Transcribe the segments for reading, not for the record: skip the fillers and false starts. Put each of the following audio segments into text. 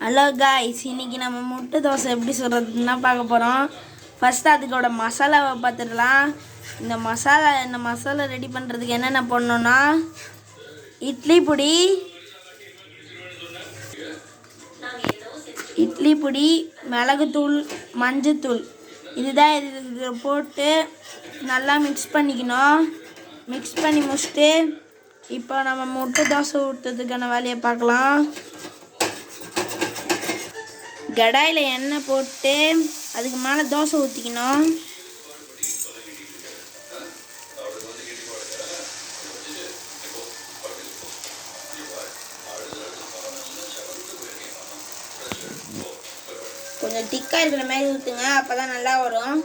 Hello guys, இன்றைக்கி நம்ம முட்டை தோசை எப்படி சொல்கிறதுன்னா பார்க்க போகிறோம். ஃபஸ்ட்டு அதுக்கோட மசாலாவை பார்த்துடலாம். இந்த மசாலா ரெடி பண்ணுறதுக்கு என்னென்ன பண்ணணுன்னா, இட்லி பொடி, மிளகுத்தூள், மஞ்சத்தூள், இதுதான். இது போட்டு நல்லா மிக்ஸ் பண்ணிக்கணும். மிக்ஸ் பண்ணி முடிச்சுட்டு இப்போ நம்ம முட்டை தோசை ஊற்றுறதுக்கான வேலையை பார்க்கலாம். கடாயில் எண்ணெய் போட்டு அதுக்கு மேலே தோசை ஊற்றிக்கணும். கொஞ்சம் திக்காக இருக்கிற மாதிரி ஊற்றுங்க, அப்போ தான் நல்லா வரும்.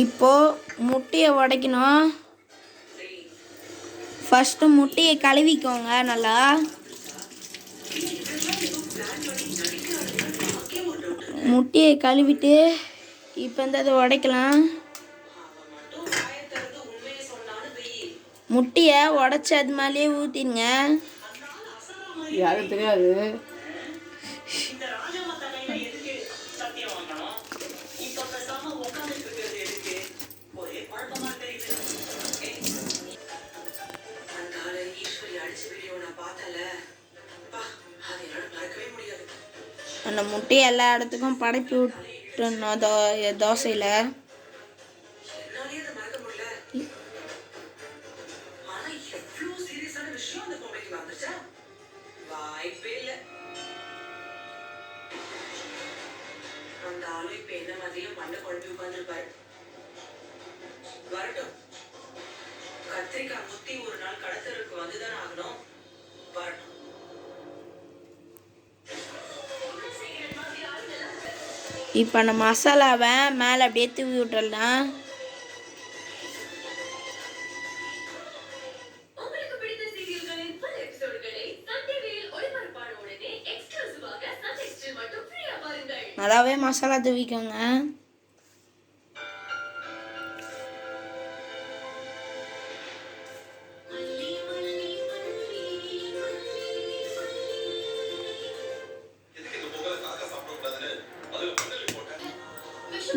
இப்போ முட்டையை உடைக்கணும். ஃபஸ்ட்டு முட்டையை கழுவிக்கோங்க நல்லா. முட்டையை கழுவிட்டு இப்போ அதை உடைக்கலாம். முட்டையை உடச்சி அது மேலேயே ஊற்றிடுங்க. யாரும் தெரியாது. அந்த முட்டையை எல்லா இடத்துக்கும் படைப்பி விட்டுணும் தோசையில். கத்திரிக்காய் முத்தி ஒரு நாள் கடத்தருக்கு வந்துதான் ஆகணும். இப்போ அந்த மசாலாவை மேலே அப்படியே தூவி விட்டுடலாம். நல்லாவே மசாலா தூவிக்கோங்க.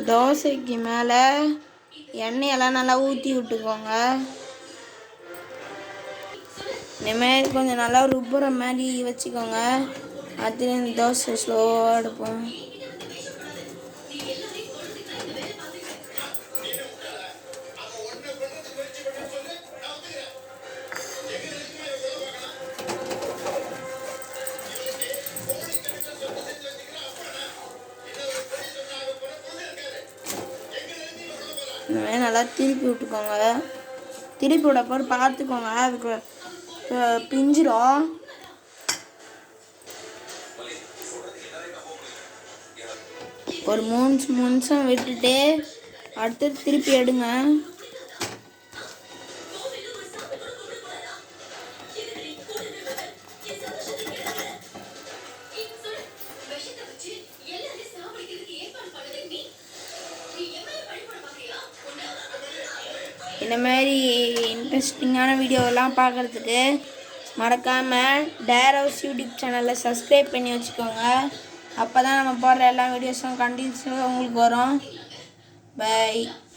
தோசைக்கு மேலே எண்ணெயெல்லாம் நல்லா ஊற்றி விட்டுக்கோங்க. இனிமேல் கொஞ்சம் நல்லா ருப்புற மாதிரி வச்சுக்கோங்க. அது தோசை ஸ்லோவாக எடுப்போம். இனிமேல் நல்லா திருப்பி விட்டுக்கோங்க. திருப்பி விட போகிற பார்த்துக்கோங்க, அதுக்கு பிஞ்சிரும். ஒரு 3 நிமிஷம் விட்டுட்டு அடுத்து திருப்பி எடுங்க. இந்த மாதிரி இன்ட்ரெஸ்டிங்கான வீடியோவெல்லாம் பார்க்குறதுக்கு மறக்காமல் டேரோஸ் யூடியூப் சேனலில் சப்ஸ்கிரைப் பண்ணி வச்சுக்கோங்க. அப்போ தான் நம்ம போடுற எல்லா வீடியோஸும் கண்டினியூஸாக உங்களுக்கு வரும். பை.